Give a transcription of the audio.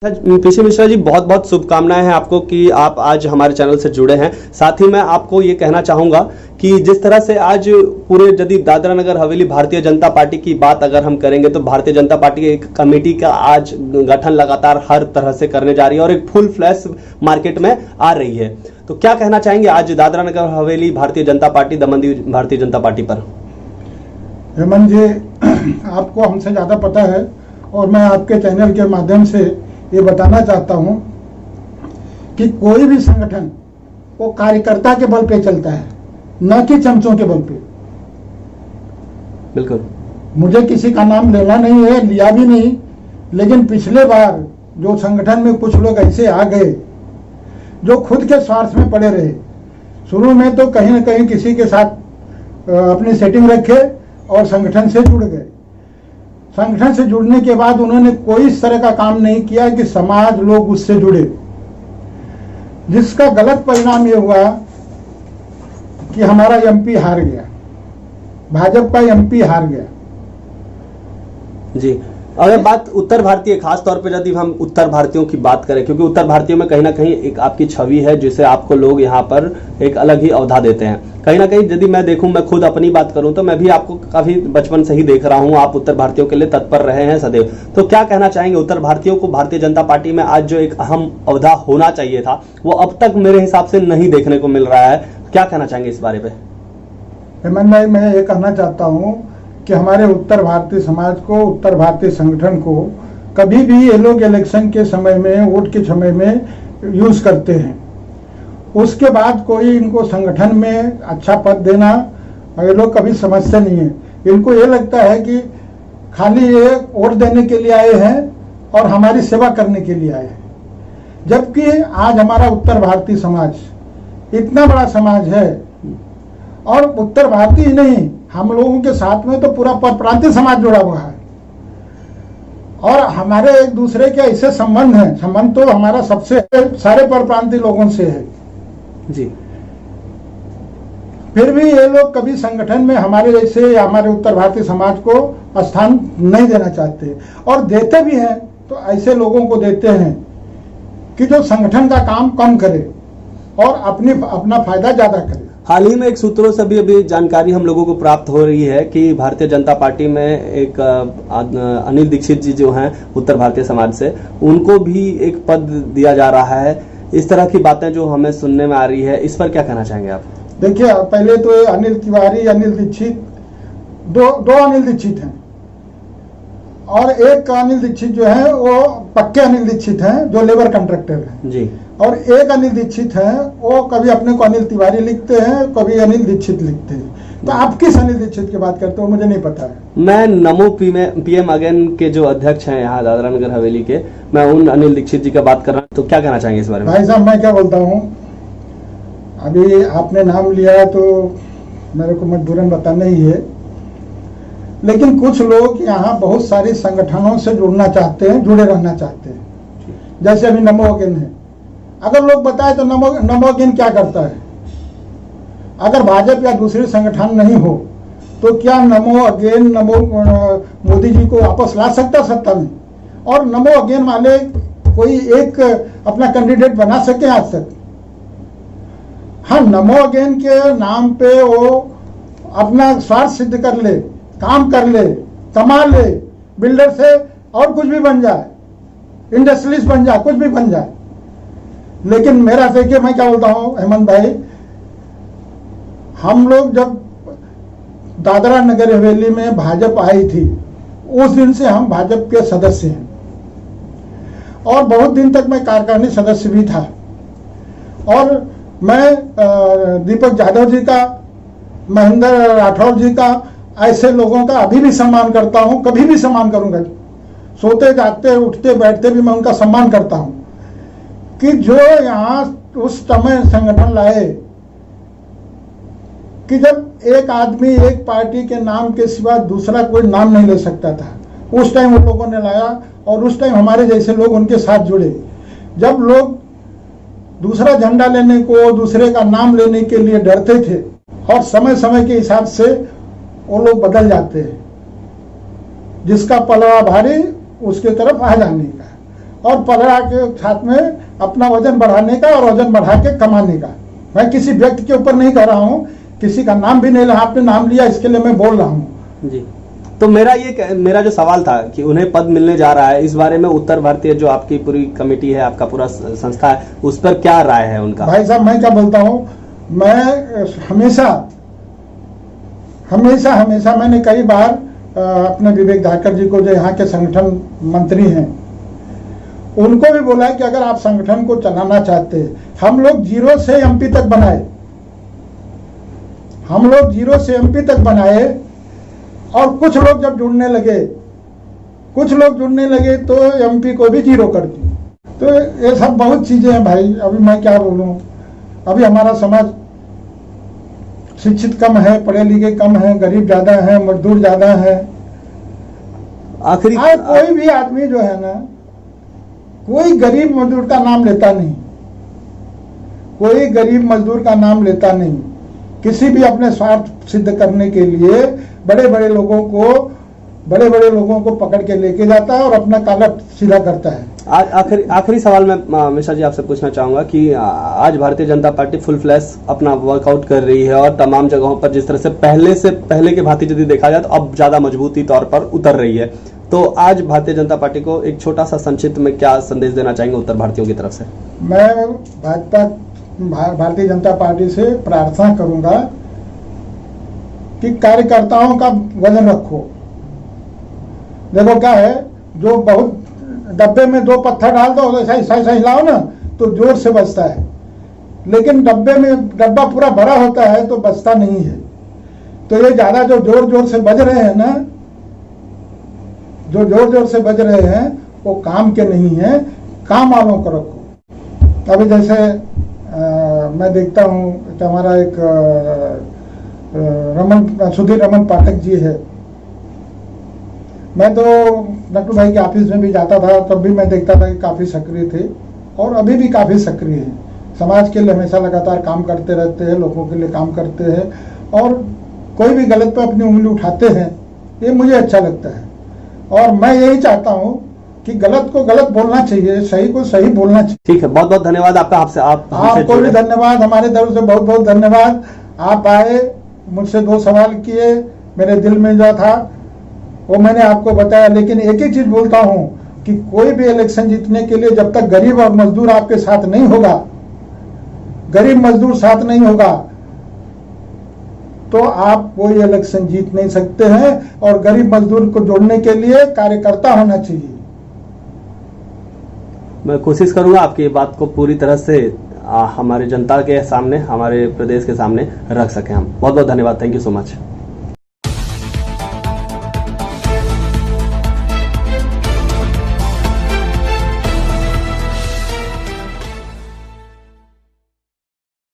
PC Mishra ji, बहुत बहुत शुभकामनाएं हैं आपको कि आप आज हमारे चैनल से जुड़े हैं। साथ ही मैं आपको ये कहना चाहूंगा कि जिस तरह से आज पूरे यदि दादरा नगर हवेली भारतीय जनता पार्टी की बात अगर हम करेंगे तो भारतीय जनता पार्टी एक कमेटी का आज गठन लगातार हर तरह से करने जा रही है और एक फुल फ्लैश मार्केट में आ रही है। तो क्या कहना चाहेंगे आज दादरा नगर हवेली भारतीय जनता पार्टी, दमनदीव भारतीय जनता पार्टी पर? हेमंत जी, आपको हमसे ज्यादा पता है और मैं आपके चैनल के माध्यम से ये बताना चाहता हूं कि कोई भी संगठन वो कार्यकर्ता के बल पे चलता है, न कि चमचों के बल पे। बिल्कुल, मुझे किसी का नाम लेना नहीं है, लिया भी नहीं, लेकिन पिछले बार जो संगठन में कुछ लोग ऐसे आ गए जो खुद के स्वार्थ में पड़े रहे। शुरू में तो कहीं न कहीं किसी के साथ अपनी सेटिंग रखे और संगठन से जुड़ गए। संगठन से जुड़ने के बाद उन्होंने कोई इस तरह का काम नहीं किया कि समाज लोग उससे जुड़े, जिसका गलत परिणाम ये हुआ कि हमारा एमपी हार गया, भाजपा का एमपी हार गया। जी, अगर बात उत्तर भारतीय, खास तौर पे यदि हम उत्तर भारतीयों की बात करें, क्योंकि उत्तर भारतीयों में कहीं ना कहीं एक आपकी छवि है जिसे आपको लोग यहाँ पर एक अलग ही अवधा देते हैं। कहीं ना कहीं यदि मैं देखूं, मैं खुद अपनी बात करूं तो मैं भी आपको काफी बचपन से ही देख रहा हूं, आप उत्तर भारतीयों के लिए तत्पर रहे हैं सदैव। तो क्या कहना चाहेंगे उत्तर भारतीयों को भारतीय जनता पार्टी में आज जो एक अहम अवधा होना चाहिए था वो अब तक मेरे हिसाब से नहीं देखने को मिल रहा है, क्या कहना चाहेंगे इस बारे पे? हेमंत भाई, मैं ये कहना चाहता हूँ कि हमारे उत्तर भारतीय समाज को, उत्तर भारतीय संगठन को कभी भी ये लोग इलेक्शन के समय में, वोट के समय में यूज करते हैं, उसके बाद कोई इनको संगठन में अच्छा पद देना ये लोग कभी समझते नहीं है। इनको ये लगता है कि खाली ये वोट देने के लिए आए हैं और हमारी सेवा करने के लिए आए हैं, जबकि आज हमारा उत्तर भारतीय समाज इतना बड़ा समाज है और उत्तर भारतीय ही नहीं, हम लोगों के साथ में तो पूरा परप्रांतीय समाज जुड़ा हुआ है और हमारे एक दूसरे के ऐसे संबंध हैं। संबंध तो हमारा सबसे सारे परप्रांतीय लोगों से है जी। फिर भी ये लोग कभी संगठन में हमारे जैसे हमारे उत्तर भारतीय समाज को स्थान नहीं देना चाहते और देते भी हैं तो ऐसे लोगों को देते हैं कि जो संगठन का काम कम करे और अपना फायदा ज्यादा करे। हाल ही में एक सूत्रों से भी अभी जानकारी हम लोगों को प्राप्त हो रही है कि भारतीय जनता पार्टी में एक अनिल दीक्षित जी जो हैं उत्तर भारतीय समाज से, उनको भी एक पद दिया जा रहा है। इस तरह की बातें जो हमें सुनने में आ रही है, इस पर क्या कहना चाहेंगे आप? देखिए, पहले तो अनिल तिवारी, अनिल दीक्षित, दो अनिल दीक्षित हैं और एक अनिल दीक्षित जो है वो पक्के अनिल दीक्षित हैं जो लेबर कॉन्ट्रैक्टर हैं जी, और एक अनिल दीक्षित हैं वो कभी अपने को अनिल तिवारी लिखते हैं, कभी अनिल दीक्षित लिखते हैं। तो आप किस अनिल दीक्षित की बात करते हो मुझे नहीं पता है। मैं नमो पीएम अगेन के जो अध्यक्ष हैं यहाँ दादरा नगर हवेली के, मैं उन अनिल दीक्षित जी का बात कर रहा हूँ। तो क्या कहना चाहेंगे इस बारे में? भाई साहब, मैं क्या बोलता हूँ, अभी आपने नाम लिया तो मेरे को मजबूरन बताना ही है, लेकिन कुछ लोग यहाँ बहुत सारे संगठनों से जुड़ना चाहते हैं, जुड़े रहना चाहते हैं। जैसे अभी नमो अगेन है, अगर लोग बताए तो नमो अगेन क्या करता है? अगर भाजपा या दूसरे संगठन नहीं हो तो क्या नमो अगेन मोदी जी को वापस ला सकता सत्ता में? और नमो अगेन वाले कोई एक अपना कैंडिडेट बना सके आज तक? हाँ, नमो अगेन के नाम पे वो अपना स्वार्थ सिद्ध कर ले, काम कर ले, कमा ले, बिल्डर से और कुछ भी बन जाए, इंडस्ट्रियलिस्ट बन जाए, कुछ भी बन जाए। लेकिन मेरा देखिए, मैं क्या बोलता हूं हेमंत भाई, हम लोग जब दादरा नगर हवेली में भाजपा आई थी उस दिन से हम भाजपा के सदस्य हैं और बहुत दिन तक मैं कार्यकारिणी सदस्य भी था और मैं दीपक यादव जी का, महेंद्र राठौर जी का, ऐसे लोगों का अभी भी सम्मान करता हूं, कभी भी सम्मान करूंगा। सोते जागते उठते बैठते भी मैं उनका सम्मान करता हूं कि जो यहाँ उस समय संगठन लाए कि जब एक आदमी एक पार्टी के नाम के सिवा दूसरा कोई नाम नहीं ले सकता था, उस टाइम वो लोगों ने लाया और उस टाइम हमारे जैसे लोग उनके साथ जुड़े। जब लोग दूसरा झंडा लेने को, दूसरे का नाम लेने के लिए डरते थे और समय समय के हिसाब से वो लोग बदल जाते हैं, जिसका पलड़ा भारी उसके तरफ आ जाने का। और पलड़ा के साथ में अपना वजन बढ़ाने का और वजन बढ़ा के कमाने का। मैं किसी व्यक्ति के ऊपर नहीं कर रहा हूँ, किसी का नाम भी नहीं लिया, आपने नाम लिया इसके लिए मैं बोल रहा हूँ जी। तो मेरा जो सवाल था कि उन्हें पद मिलने जा रहा है, इस बारे में उत्तर भारतीय जो आपकी पूरी कमेटी है, आपका पूरा संस्था है, उस पर क्या राय है उनका? भाई साहब मैं क्या बोलता हूँ, मैं हमेशा मैंने कई बार अपने विवेक धाकर जी को जो यहाँ के संगठन मंत्री हैं उनको भी बोला है कि अगर आप संगठन को चलाना चाहते हैं, हम लोग 0 से एमपी तक बनाए, और कुछ लोग जब जुड़ने लगे तो एमपी को भी 0 कर दी। तो ये सब बहुत चीजें हैं भाई, अभी मैं क्या बोलूं। अभी हमारा समाज शिक्षित कम है, पढ़े लिखे कम है, गरीब ज्यादा है, मजदूर ज्यादा है। आखिरी कोई भी आदमी जो है ना, कोई गरीब मजदूर का नाम लेता नहीं, किसी भी अपने स्वार्थ सिद्ध करने के लिए बड़े बड़े लोगों को पकड़ के लेके जाता है और अपना काला सीधा करता है। आखिरी सवाल मैं मिश्रा जी आपसे पूछना चाहूंगा कि आज Bharatiya Janata party full flash अपना वर्कआउट कर रही है और तमाम जगहों पर जिस तरह से पहले के भांति यदि देखा जाए तो अब ज्यादा मजबूती तौर पर उतर रही है, तो आज भारतीय जनता पार्टी को एक छोटा सा संक्षिप्त में क्या संदेश देना चाहेंगे उत्तर भारतीयों की तरफ से? मैं भारतीय जनता पार्टी से प्रार्थना करूंगा कि कार्यकर्ताओं का वजन रखो। देखो क्या है, जो बहुत डब्बे में 2 पत्थर डाल दो, ऐसा हिलाओ ना तो जोर से बजता है, लेकिन डब्बा पूरा भरा होता है तो बजता नहीं है। तो ये ज्यादा जो जोर से बज रहे हैं ना, वो काम के नहीं है, काम वालों को रखो। अभी जैसे मैं देखता हूँ कि हमारा एक सुधीर रमन पाठक जी है, मैं तो डॉक्टर भाई के ऑफिस में भी जाता था, तब भी मैं देखता था कि काफी सक्रिय थे और अभी भी काफी सक्रिय हैं। समाज के लिए हमेशा लगातार काम करते रहते हैं, लोगों के लिए काम करते हैं, और कोई भी गलत पे अपनी उंगली उठाते हैं, ये मुझे अच्छा लगता है। और मैं यही चाहता हूँ कि गलत को गलत बोलना चाहिए, सही को सही बोलना चाहिए। ठीक है, बहुत बहुत धन्यवाद आपका। आपको भी धन्यवाद, हमारे तरफ से बहुत बहुत धन्यवाद। आप आए, मुझसे 2 सवाल किए, मेरे दिल में जो था वो मैंने आपको बताया। लेकिन एक ही चीज बोलता हूँ कि कोई भी इलेक्शन जीतने के लिए जब तक गरीब और मजदूर आपके साथ नहीं होगा, गरीब मजदूर साथ नहीं होगा, तो आप कोई इलेक्शन जीत नहीं सकते हैं। और गरीब मजदूर को जोड़ने के लिए कार्यकर्ता होना चाहिए। मैं कोशिश करूंगा आपकी बात को पूरी तरह से हमारे जनता के सामने, हमारे प्रदेश के सामने रख सकें हम। बहुत बहुत धन्यवाद। Thank you so much.